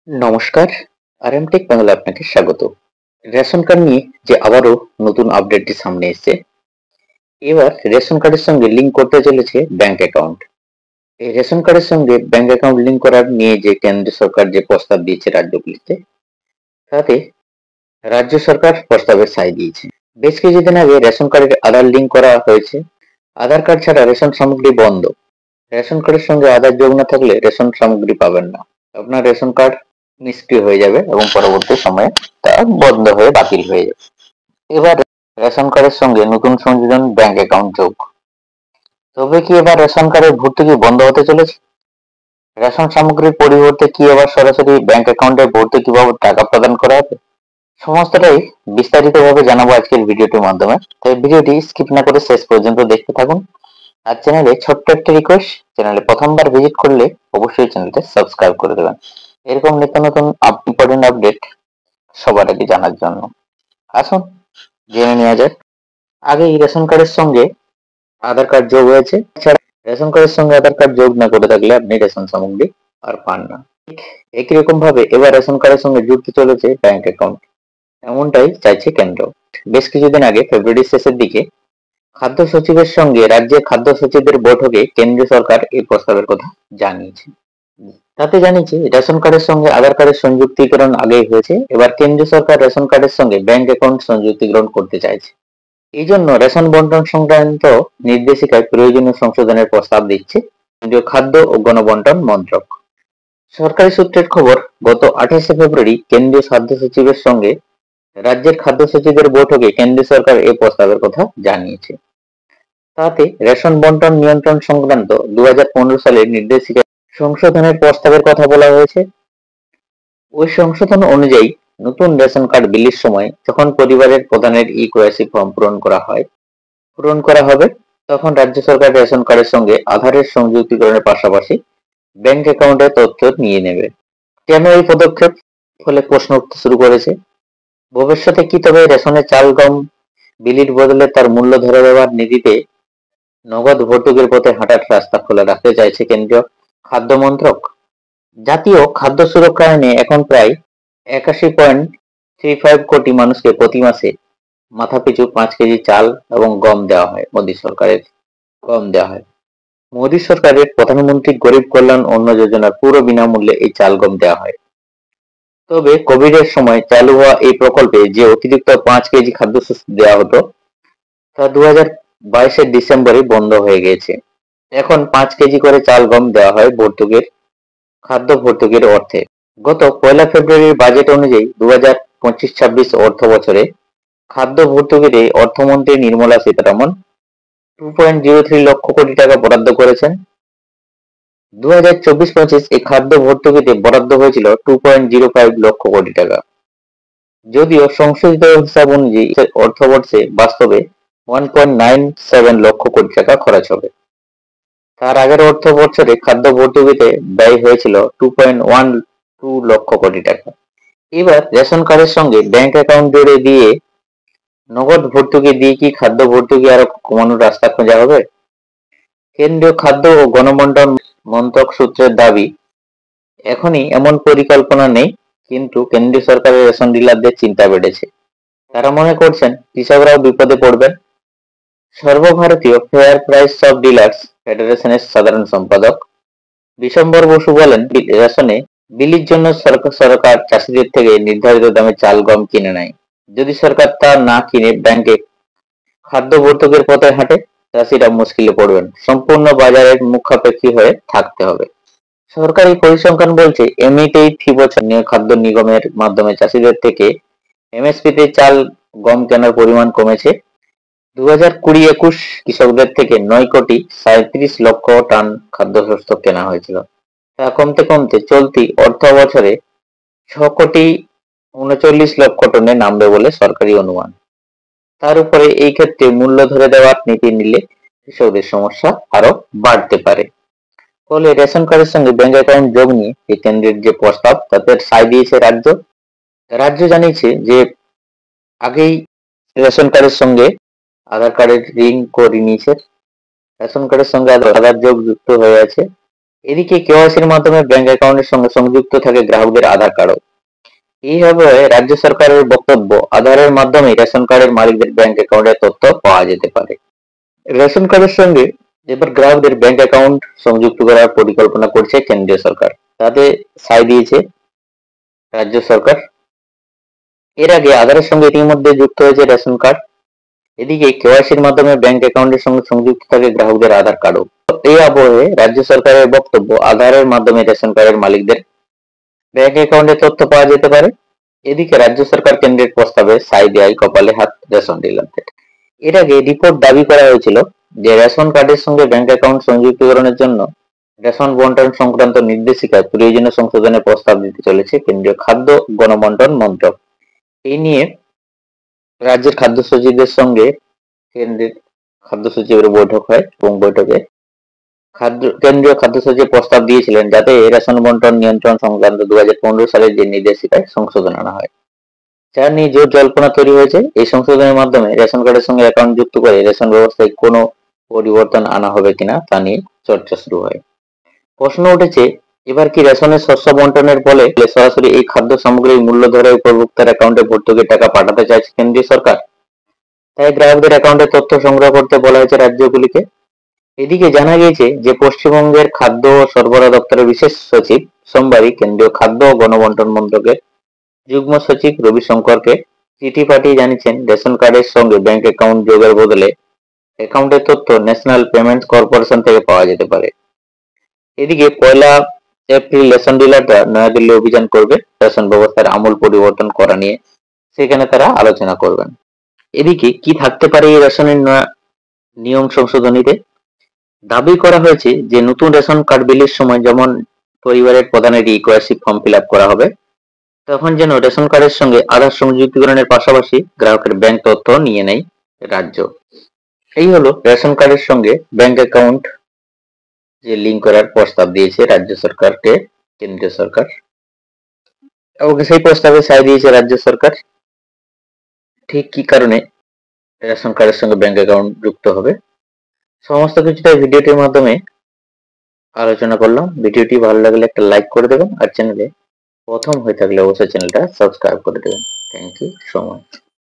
নমস্কার, আরএমটেক বাংলা আপনাকে স্বাগত। রেশন কার্ড নিয়ে যে আবারও নতুন আপডেটটি সামনে এসেছে। এবার রেশন কার্ডের সঙ্গে লিঙ্ক করতে চলেছে ব্যাংক অ্যাকাউন্ট। এই রেশন কার্ডের সঙ্গে ব্যাংক অ্যাকাউন্ট লিঙ্ক করার নিয়ে যে কেন্দ্র সরকার যে প্রস্তাব দিয়েছে রাজ্যগুলিতে, তাতে রাজ্য সরকার প্রস্তাবে সাই দিয়েছে। বেশ কিছুদিন আগে রেশন কার্ডের আধার লিঙ্ক করা হয়েছে। আধার কার্ড ছাড়া রেশন সামগ্রী বন্ধ। রেশন কার্ডের সঙ্গে আধার যোগ না থাকলে রেশন সামগ্রী পাবেন না। আপনার রেশন কার্ড নিষ্ক্রিয় হয়ে যাবে এবং পরবর্তী সময়ে তা বন্ধ হয়ে বাতিল হয়ে যাবে। এবার রেশন কার্ডের সঙ্গে নতুন সংযোজন ব্যাংক অ্যাকাউন্ট যোগ। তবে কি এবার রেশন কার্ডের ভর্তুকি বন্ধ হতে চলেছে? রেশন সামগ্রীর পরিবর্তে কি এবার সরাসরি ব্যাংক অ্যাকাউন্টে ভর্তুকি বাবদ টাকা প্রদান করা হবে? সমস্তটাই বিস্তারিতভাবে জানাবো আজকের ভিডিওটির মাধ্যমে। তাই ভিডিওটি স্কিপ না করে শেষ পর্যন্ত দেখতে থাকুন। আর চ্যানেলে ছোট্ট একটা রিকোয়েস্ট, চ্যানেলে প্রথমবার ভিজিট করলে অবশ্যই চ্যানেলটা সাবস্ক্রাইব করে দেবেন এরকম নিত্য নতুন ইম্পর্টেন্ট আপডেট সবার আগে জানার জন্য। আসুন জেনে নেওয়া যাক। আগে এই রেশন কার্ডের সঙ্গে আধার কার্ড যোগ হয়েছে, এছাড়া রেশন কার্ডের সঙ্গে আধার কার্ড যোগ না করে থাকলে আপনি রেশন সামগ্রী আর পান না। একই রকম ভাবে এবার রেশন কার্ডের সঙ্গে যুক্ত চলেছে ব্যাংক অ্যাকাউন্ট, এমনটাই চাইছে কেন্দ্র। বেশ কিছুদিন আগে ফেব্রুয়ারির শেষের দিকে খাদ্য সচিবের সঙ্গে রাজ্যের খাদ্য সচিবদের বৈঠকে কেন্দ্রীয় সরকার এই প্রস্তাবের কথা জানিয়েছে। তাতে জানিয়েছে রেশন কার্ডের সঙ্গে আধার কার্ডের সংযুক্তিকরণ আগেই হয়েছে, এবার কেন্দ্রীয় সরকার রেশন কার্ডের সঙ্গে ব্যাংক অ্যাকাউন্ট সংযুক্তিকরণ করতে চাইছে। এই জন্য রেশন বন্টন সংক্রান্ত নির্দেশিকায় প্রয়োজনীয় সংশোধনের প্রস্তাব দিচ্ছে কেন্দ্রীয় খাদ্য ও গণবন্টন মন্ত্রক। সরকারি সূত্রের খবর, গত 28শে ফেব্রুয়ারি কেন্দ্রীয় খাদ্য সচিবের সঙ্গে রাজ্যের খাদ্য সচিবের বৈঠকে কেন্দ্রীয় সরকার এই প্রস্তাবের কথা জানিয়েছে। তাতে রেশন বন্টন নিয়ন্ত্রণ সংক্রান্ত 2015 সালের নির্দেশিকা সংশোধনের প্রস্তাবের কথা বলা হয়েছে। ওই সংশোধন অনুযায়ী নতুন রেশন কার্ড বিলির সময় যখন পরিবারের প্রধানের ই-কেওয়াইসি ফর্ম পূরণ করা হবে, তখন রাজ্য সরকার রেশন কার্ডের সঙ্গে আধারের সংযুক্তিকরণের পাশাপাশি ব্যাংক অ্যাকাউন্টের তথ্য নিয়ে নেবে। কেন এই পদক্ষেপ? ফলে প্রশ্ন উঠতে শুরু করেছে, ভবিষ্যতে কি তবে রেশনের চাল গম বিলির বদলে তার মূল্য ধরে দেওয়ার নীতিতে নগদ ভর্তুকির পথে হাঁটার রাস্তা খোলা রাখতে চাইছে কেন্দ্রীয় খাদ্য মন্ত্রক? জাতীয় খাদ্য সুরক্ষা আইনে এখন প্রায় 81.35 কোটি মানুষকে প্রতি মাসে মাথাপিছু 5 কেজি চাল এবং গম দেওয়া হয়। মোদী সরকারের প্রধানমন্ত্রী গরিব কল্যাণ অন্ন যোজনার পুরো বিনামূল্যে এই চাল গম দেওয়া হয়। তবে কোভিড এর সময় চালু হওয়া এই প্রকল্পে যে অতিরিক্ত 5 কেজি খাদ্যশস্য দেওয়া হতো, তা 2022 ডিসেম্বরে বন্ধ হয়ে গেছে। এখন 5 কেজি করে চাল গম দেওয়া হয় খাদ্য ভর্তুকির অর্থে। গত 1 ফেব্রুয়ারির বাজেট অনুযায়ী 2025-26 অর্থ বছরে খাদ্য ভর্তুকিতে অর্থমন্ত্রী নির্মলা সীতারামন 2.03 লক্ষ কোটি টাকা বরাদ্দ করেছেন। 2024-25 এই খাদ্য ভর্তুকিতে বরাদ্দ হয়েছিল 2.05 লক্ষ কোটি টাকা। যদিও সংশোধিত হিসাব অনুযায়ী অর্থবর্ষে বাস্তবে 1.97 লক্ষ কোটি টাকা খরচ হবে। তার আগের অর্থ বছরে খাদ্য ভর্তুকিতে ব্যয় হয়েছিল 2.12 লক্ষ কোটি টাকা। এবার রেশন কার্ডের সঙ্গে ব্যাংক অ্যাকাউন্ট জুড়ে দিয়ে নগদ ভর্তুকি দিয়ে কি খাদ্য ভর্তুকি আরো কমানোর রাস্তা খোঁজা হবে? কেন্দ্রীয় খাদ্য ও গণবন্টন মন্ত্রক সূত্রের দাবি, এখনই এমন পরিকল্পনা নেই, কিন্তু কেন্দ্রীয় সরকারের রেশন ডিলারদের চিন্তা বেড়েছে। তারা মনে করছেন কৃষকরাও বিপদে পড়বেন। সর্বভারতীয় ফেয়ার প্রাইস অফ ডিলার্স ফেডারেশনের সাধারণ সম্পাদক বিশ্বম্বর বসু বলেন, রেশনে বিলির জন্য সরকার চাষিদের থেকে নির্ধারিত দামে চাল গম কিনে নেয়। যদি সরকার তা না কিনে ব্যাংকে খাদ্য ভর্তুকির পথে হাঁটে, চাষিরা মুশকিলে পড়বেন। সম্পূর্ণ বাজারের মুখাপেক্ষী হয়ে থাকতে হবে। সরকারি পরিসংখ্যান বলছে, এমনিতেই ফি বছর খাদ্য নিগমের মাধ্যমে চাষিদের থেকে এমএসপিতে চাল গম কেনার পরিমাণ কমেছে। 2020-21 কৃষকদের থেকে 9.37 কোটি টন খাদ্যশস্য কেনা হয়েছিল। তা কমতে কমতে চলতি অর্থ বছরে 6.39 কোটি টনে নামবে বলে সরকারি অনুমান। তার উপরে এই ক্ষেত্রে মূল্য ধরে দেওয়ার নীতি নিলে কৃষকদের সমস্যা আরো বাড়তে পারে। ফলে রেশন কার্ডের সঙ্গে ব্যাংক অ্যাকাউন্ট যোগ নিয়ে এই কেন্দ্রের যে প্রস্তাব, তাতে সায় দিয়েছে রাজ্য জানিয়েছে যে আগেই রেশন কার্ডের সঙ্গে আধার কার্ডের লিঙ্ক করে নিয়েছে। রেশন কার্ডের সঙ্গে আধার যোগ যুক্ত হয়ে আছে। এদিকে কেওয়াইসির মাধ্যমে ব্যাংক অ্যাকাউন্টের সঙ্গে সংযুক্ত থাকে গ্রাহকদের আধার কার্ডও। এইভাবে রাজ্য সরকারের বক্তব্য, আধারের মাধ্যমে রেশন কার্ডের মালিকদের ব্যাংক অ্যাকাউন্টের তথ্য পাওয়া যেতে পারে। রেশন কার্ডের সঙ্গে এবার গ্রাহকদের ব্যাংক অ্যাকাউন্ট সংযুক্ত করার পরিকল্পনা করছে কেন্দ্রীয় সরকার, তাতে সায় দিয়েছে রাজ্য সরকার। এর আগে আধারের সঙ্গে ইতিমধ্যে যুক্ত হয়েছে রেশন কার্ড। এদিকে কেওয়াইসির মাধ্যমে ব্যাংক অ্যাকাউন্টের সঙ্গে সংযুক্ত থাকে গ্রাহকদের আধার কার্ডও। এই আবহে রাজ্য সরকারের বক্তব্য, আধারের মাধ্যমে রেশন কার্ডের মালিকদের ব্যাংক অ্যাকাউন্টের তথ্য পাওয়া যেতে পারে। এদিকে রাজ্য সরকার কেন্দ্রের প্রস্তাবে সায় দেয় কপালে হাত রেশন ডিলারদের। এর আগে রিপোর্ট দাবি করা হয়েছিল যে রেশন কার্ডের সঙ্গে ব্যাংক অ্যাকাউন্ট সংযুক্তিকরণের জন্য রেশন বন্টন সংক্রান্ত নির্দেশিকায় প্রয়োজনীয় সংশোধনের প্রস্তাব দিতে চলেছে কেন্দ্রীয় খাদ্য গণবন্টন মন্ত্রক। এই নিয়ে রাজ্যের খাদ্য সচিবদের সঙ্গে কেন্দ্রের খাদ্য সচিবের বৈঠক হয় এবং বৈঠকে কেন্দ্রীয় খাদ্য সচিব প্রস্তাব দিয়েছিলেন যাতে রেশন বন্টন নিয়ন্ত্রণ সংক্রান্ত 2015 সালের যে নির্দেশিকায় সংশোধন আনা হয়, যা নিয়ে জোর জল্পনা তৈরি হয়েছে। এই সংশোধনের মাধ্যমে রেশন কার্ডের সঙ্গে অ্যাকাউন্ট যুক্ত করে রেশন ব্যবস্থায় কোনো পরিবর্তন আনা হবে কিনা তা নিয়ে চর্চা শুরু হয়। প্রশ্ন উঠেছে, এবার কি রেশনের শস্য বন্টনের ফলে সরাসরি এই খাদ্য সামগ্রীর মূল্য ধরে উপভোক্তার অ্যাকাউন্টে ভর্তুকির টাকা পাঠাতে চাইছে কেন্দ্রীয় সরকার? তাই গ্রাহকদের অ্যাকাউন্টে তথ্য সংগ্রহ করতে বলা হয়েছে রাজ্যগুলিকে। এদিকে জানা গিয়েছে যে পশ্চিমবঙ্গের খাদ্য ও সরবরাহ দপ্তরের বিশেষ সচিব সোমবারই কেন্দ্রীয় খাদ্য ও গণবন্টন মন্ত্রকের যুগ্ম সচিব রবি শঙ্করকে চিঠি পাঠিয়ে জানিয়েছেন রেশন কার্ডের সঙ্গে ব্যাংক অ্যাকাউন্ট যোগের বদলে অ্যাকাউন্টের তথ্য ন্যাশনাল পেমেন্টস কর্পোরেশন থেকে পাওয়া যেতে পারে। এদিকে 1 এপ্রিল রেশন ডিলাররা নয়াদিল্লি অভিযান করবে রেশন ব্যবস্থার আমূল পরিবর্তন করা নিয়ে, সেখানে তারা আলোচনা করবেন। এদিকে কি থাকতে পারে এই রেশনের নিয়ম সংশোধনীতে? দাবি করা হয়েছে যে নতুন রেশন কার্ড বিলির সময় যেমন পরিবারের প্রধানের ইকেওয়াইসি ফর্ম ফিল আপ করা হবে, তখন যেন রেশন কার্ডের সঙ্গে আধার সংযুক্তিকরণের পাশাপাশি গ্রাহকের ব্যাংক তথ্য নিয়ে নেয় রাজ্য। এই হলো রেশন কার্ডের সঙ্গে ব্যাংক অ্যাকাউন্ট যে লিঙ্ক করার প্রস্তাব দিয়েছে রাজ্য সরকারকে কেন্দ্রীয় সরকার, এবং সেই প্রস্তাবে সায় দিয়েছে রাজ্য সরকার। ঠিক কি কারণে রেশন কার্ডের সঙ্গে ব্যাংক অ্যাকাউন্ট যুক্ত হবে, সমস্ত কিছুটা ভিডিওটির মাধ্যমে আলোচনা করলাম। ভিডিওটি ভালো লাগলে একটা লাইক করে দেবেন, আর চ্যানেলে প্রথম হয়ে থাকলে অবশ্যই চ্যানেলটা সাবস্ক্রাইব করে দেবেন। Thank you so much.